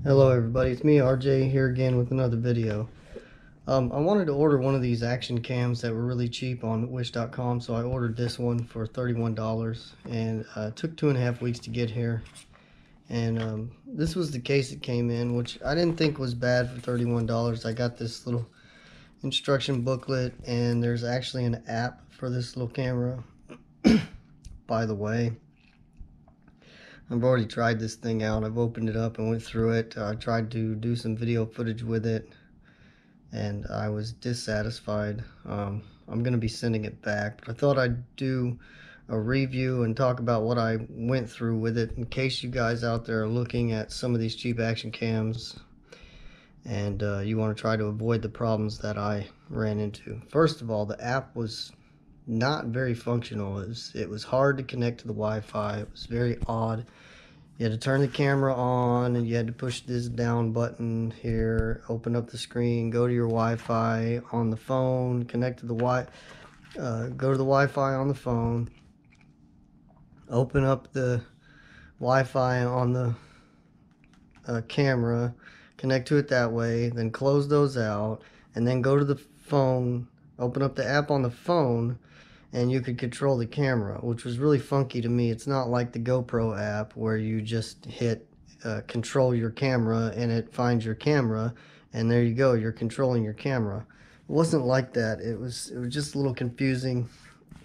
Hello everybody, it's me RJ here again with another video. I wanted to order one of these action cams that were really cheap on wish.com, so I ordered this one for $31 and it took 2.5 weeks to get here. And this was the case it came in, which I didn't think was bad for $31. I got this little instruction booklet and there's actually an app for this little camera. By the way, I've already tried this thing out. I've opened it up and went through it. I tried to do some video footage with it and I was dissatisfied. I'm going to be sending it back, but I thought I'd do a review and talk about what I went through with it in case you guys out there are looking at some of these cheap action cams and you want to try to avoid the problems that I ran into. First of all, the app was not very functional. It was hard to connect to the Wi-Fi. It was very odd. You had to turn the camera on and you had to push this down button here, open up the screen, go to your Wi-Fi on the phone, connect to the go to the Wi-Fi on the phone, open up the Wi-Fi on the camera, connect to it that way, then close those out, and then go to the phone, open up the app on the phone, and you could control the camera, which was really funky to me. It's not like the GoPro app where you just hit control your camera and it finds your camera and there you go, you're controlling your camera. It wasn't like that. It was just a little confusing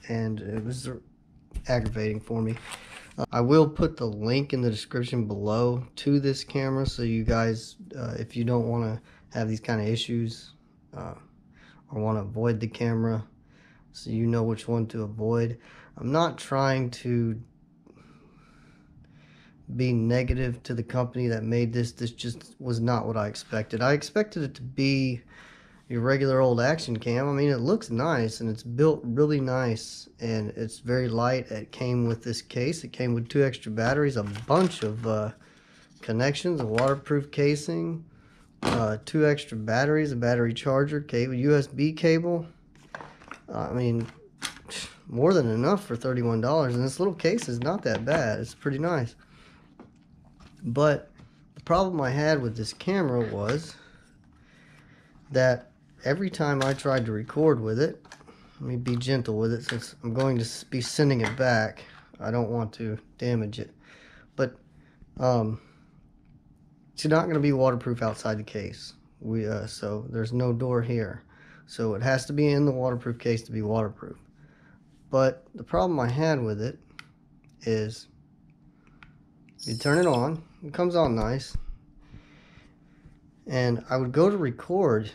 and it was aggravating for me. I will put the link in the description below to this camera, so you guys, if you don't want to have these kind of issues or want to avoid the camera, so you know which one to avoid. I'm not trying to be negative to the company that made this. This just was not what I expected. I expected it to be your regular old action cam. I mean, it looks nice and it's built really nice and it's very light. It came with this case. It came with 2 extra batteries, a bunch of connections, a waterproof casing, 2 extra batteries, a battery charger, cable, USB cable. I mean, more than enough for $31, and this little case is not that bad. It's pretty nice. But the problem I had with this camera was that every time I tried to record with it, let me be gentle with it since I'm going to be sending it back. I don't want to damage it. But it's not going to be waterproof outside the case. So there's no door here. So it has to be in the waterproof case to be waterproof. But the problem I had with it is you turn it on, it comes on nice, and I would go to record,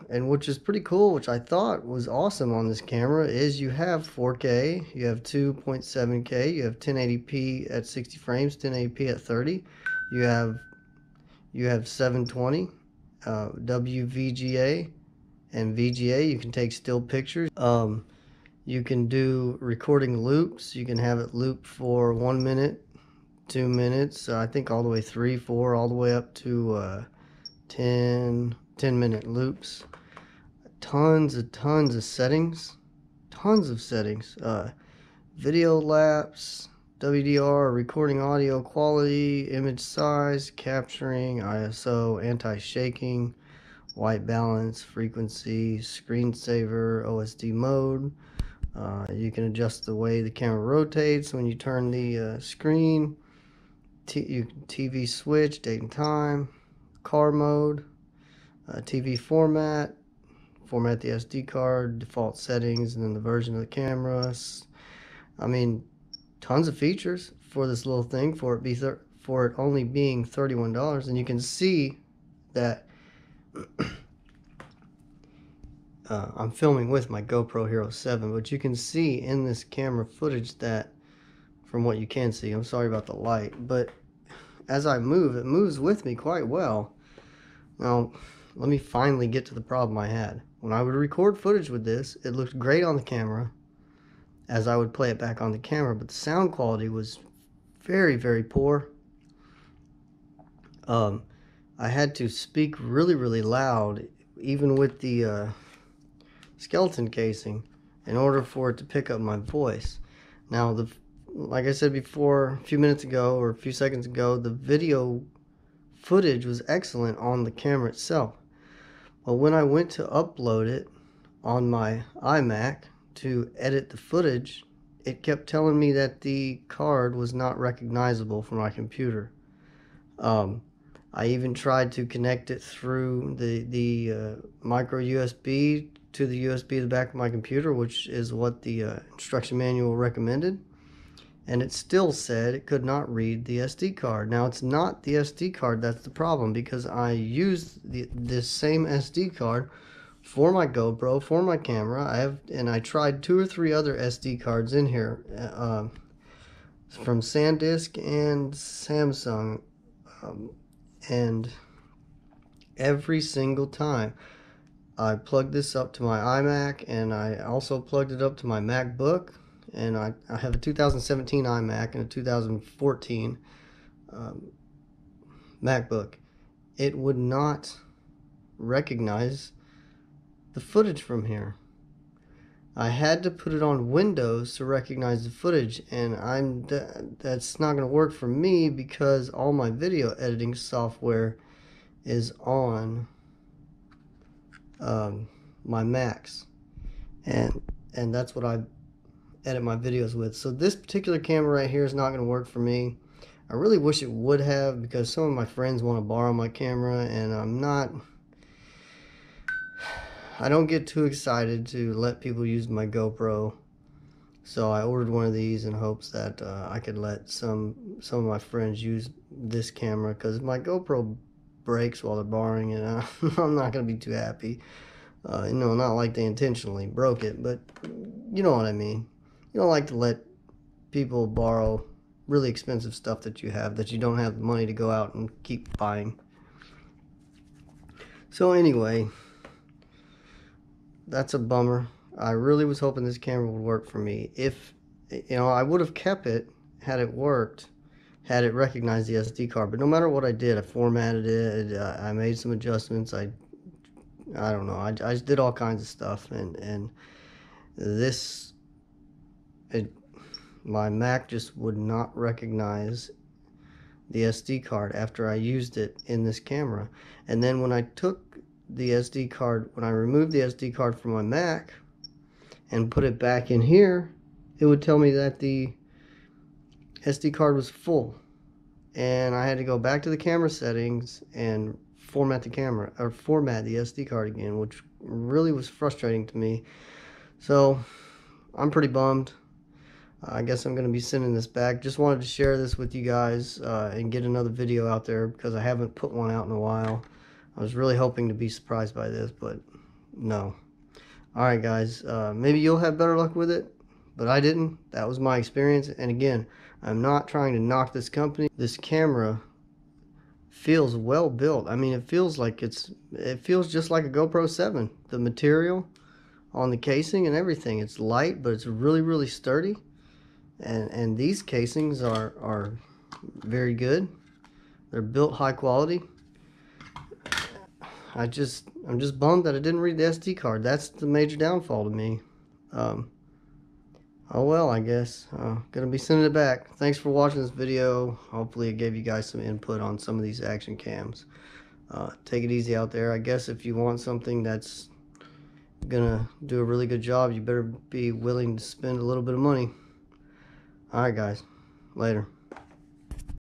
and which is pretty cool, which I thought was awesome on this camera, is you have 4K, you have 2.7K, you have 1080p at 60 frames, 1080p at 30, you have 720, WVGA, and VGA. You can take still pictures. You can do recording loops. You can have it loop for 1 minute, 2 minutes, I think all the way 3, 4, all the way up to 10-minute loops. Tons of settings. Tons of settings. Video lapse, WDR, recording audio quality, image size, capturing, ISO, anti-shaking, white balance, frequency, screensaver, OSD mode. You can adjust the way the camera rotates when you turn the screen. TV switch, date and time, car mode, TV format the SD card, default settings, and then the version of the camera. I mean, tons of features for this little thing for it only being $31, and you can see that I'm filming with my GoPro Hero 7, but you can see in this camera footage that, from what you can see, I'm sorry about the light, but as I move, it moves with me quite well. Now, let me finally get to the problem I had. When I would record footage with this, it looked great on the camera as I would play it back on the camera, but the sound quality was very, very poor. I had to speak really, really loud, even with the skeleton casing, in order for it to pick up my voice. Now, like I said before, a few minutes ago or a few seconds ago, the video footage was excellent on the camera itself. But when I went to upload it on my iMac to edit the footage, it kept telling me that the card was not recognizable for my computer. I even tried to connect it through the micro USB to the USB at the back of my computer, which is what the instruction manual recommended, and it still said it could not read the SD card. Now, it's not the SD card that's the problem, because I used this same SD card for my GoPro, for my camera. I tried 2 or 3 other SD cards in here from SanDisk and Samsung, and every single time I plugged this up to my iMac, and I also plugged it up to my MacBook, and I have a 2017 iMac and a 2014 MacBook. It would not recognize the footage from here. I had to put it on Windows to recognize the footage, and that's not going to work for me because all my video editing software is on my Macs, and that's what I edit my videos with. So this particular camera right here is not going to work for me. I really wish it would have, because some of my friends want to borrow my camera, and I don't get too excited to let people use my GoPro. So I ordered one of these in hopes that I could let some of my friends use this camera, because my GoPro breaks while they're borrowing it. I'm not going to be too happy. Not like they intentionally broke it, but you know what I mean. You don't like to let people borrow really expensive stuff that you have, that you don't have the money to go out and keep buying. So anyway, that's a bummer. I really was hoping this camera would work for me. If, I would have kept it had it worked, had it recognized the SD card. But no matter what I did, I formatted it, I made some adjustments, I don't know, I just did all kinds of stuff, and my Mac just would not recognize the SD card after I used it in this camera. And then when I took the SD card, when I removed the SD card from my Mac and put it back in here, it would tell me that the SD card was full, and I had to go back to the camera settings and format the camera, or format the SD card again, which really was frustrating to me. So I'm pretty bummed. I guess I'm going to be sending this back. Just wanted to share this with you guys and get another video out there, because I haven't put one out in a while. I was really hoping to be surprised by this, but no. Alright guys, maybe you'll have better luck with it, but I didn't. That was my experience. And again, I'm not trying to knock this company. This camera feels well built. I mean, it feels just like a GoPro 7. The material on the casing and everything, it's light, but it's really, really sturdy. And these casings are very good. They're built high quality. I'm just bummed that I didn't read the SD card. That's the major downfall to me. Oh well, I guess. Gonna be sending it back. Thanks for watching this video. Hopefully it gave you guys some input on some of these action cams. Take it easy out there. I guess if you want something that's gonna do a really good job, you better be willing to spend a little bit of money. Alright guys, later.